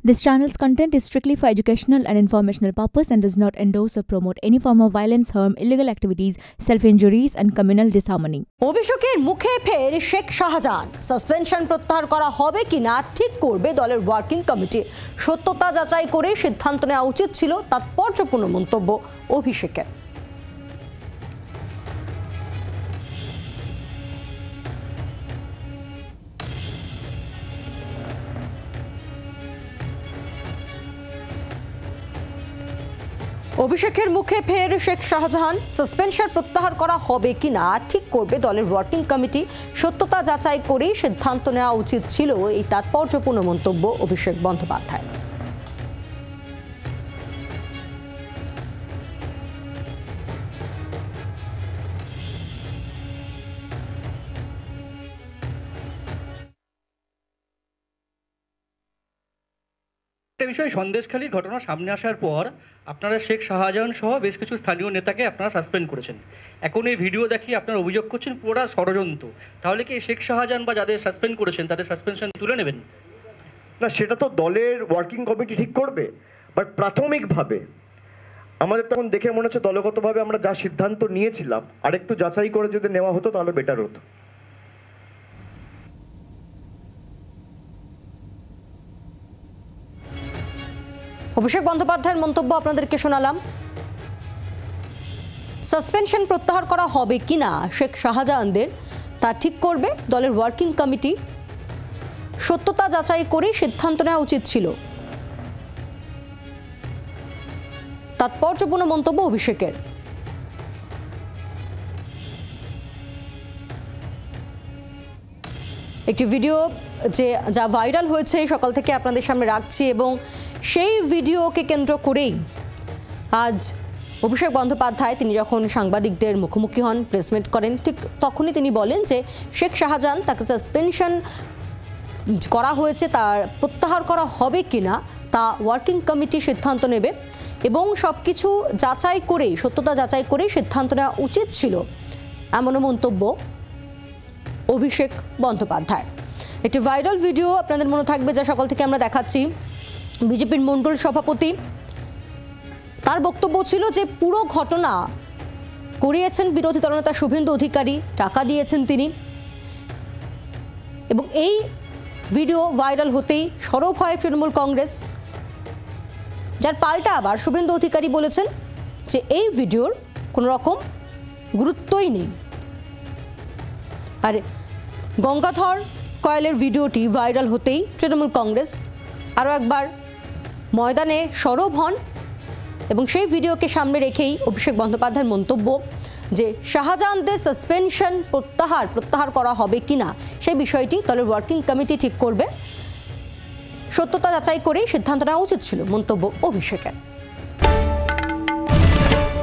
This channel's content is strictly for educational and informational purpose and does not endorse or promote any form of violence, harm, illegal activities, self-injuries and communal disharmony. অভিষেকের মুখে ফের Sheikh Shahjahan suspension প্রত্যাহার করা হবে কিনা ঠিক করবে দলের ওয়ার্কিং কমিটি। সত্যতা যাচাই করে সিদ্ধান্ত নেওয়া উচিত ছিল, তাৎপর্যপূর্ণ মন্তব্য অভিষেকের। অভিষেকের মুখে ফের শেখ শাহজাহান সাসপেনশন প্রত্যাহার করা হবে কিনা ঠিক করবে দলের ওয়ার্কিং কমিটি। সত্যতা যাচাই করে সিদ্ধান্ত নেওয়া উচিত ছিল, এই তাৎপর্যপূর্ণ মন্তব্য অভিষেক বন্দ্যোপাধ্যায়। বিষয় সন্দেশখালীর ঘটনা সামনে আসার পর আপনারা শেখ শাহজাহান সহ বেশ কিছু স্থানীয় নেতাকে আপনারা সাসপেন্ড করেছেন। এখন এই ভিডিও দেখিয়ে আপনারা অভিযোগ করছেন পুরো ষড়যন্ত্র। তাহলে কি শেখ শাহজাহান বা যাদের সাসপেন্ড করেছেন তাদের সাসপেনশন তুলে নেবেন? না, সেটা তো দলের ওয়ার্কিং কমিটি ঠিক করবে। বাট প্রাথমিকভাবে আমাদের তখন দেখে মনে হচ্ছে দলগতভাবে আমরা যা সিদ্ধান্ত নিয়েছিলাম আরেকটু যাচাই করে যদি নেওয়া হতো তাহলে বেটার হতো। অভিষেক বন্দ্যোপাধ্যায়ের মন্তব্য আপনাদেরকে শোনালাম। সাসপেনশন প্রত্যাহার করা হবে কিনা শেখ শাহজাহানদের তা ঠিক করবে দলের ওয়ার্কিং কমিটি। সত্যতা যাচাই করে সিদ্ধান্ত নেওয়া উচিত ছিল, তাৎপর্যপূর্ণ মন্তব্য অভিষেকের। একটি ভিডিও যা ভাইরাল হয়েছে সকাল থেকে আপনাদের সামনে রাখছি এবং সেই ভিডিওকে কেন্দ্র করেই আজ অভিষেক বন্দ্যোপাধ্যায় তিনি যখন সাংবাদিকদের মুখোমুখি হন, প্রেসমিট করেন, ঠিক তখনই তিনি বলেন যে শেখ শাহজাহান তাকে সাসপেনশন করা হয়েছে, তার প্রত্যাহার করা হবে কিনা তা ওয়ার্কিং কমিটি সিদ্ধান্ত নেবে এবং সব কিছু যাচাই করে সত্যতা যাচাই করে সিদ্ধান্ত নেওয়া উচিত ছিল, এমনও মন্তব্য অভিষেক বন্দ্যোপাধ্যায়। একটি ভাইরাল ভিডিও আপনাদের মনে থাকবে যা সকাল থেকে আমরা দেখাচ্ছি। বিজেপির মণ্ডল সভাপতি তার বক্তব্য ছিল যে পুরো ঘটনা করিয়েছেন বিরোধী দলনেতা শুভেন্দু অধিকারী, টাকা দিয়েছেন তিনি। এবং এই ভিডিও ভাইরাল হতেই সরব হয় তৃণমূল কংগ্রেস, যার পাল্টা আবার শুভেন্দু অধিকারী বলেছেন যে এই ভিডিওর কোনো রকম গুরুত্বই নেই। আর গঙ্গাধর কয়ালের ভিডিওটি ভাইরাল হতেই তৃণমূল কংগ্রেস আরও একবার ময়দানে সরব হন এবং সেই ভিডিওকে সামনে রেখেই অভিষেক বন্দ্যোপাধ্যায়ের মন্তব্য যে শাহজাহানদের সাসপেনশন প্রত্যাহার করা হবে কিনা সেই বিষয়টি দলের ওয়ার্কিং কমিটি ঠিক করবে। সত্যতা যাচাই করেই সিদ্ধান্ত নেওয়া উচিত ছিল, মন্তব্য অভিষেকের।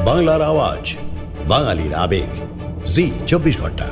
বাংলার আওয়াজ, বাঙালির আবেগ, জি 24 ঘন্টা।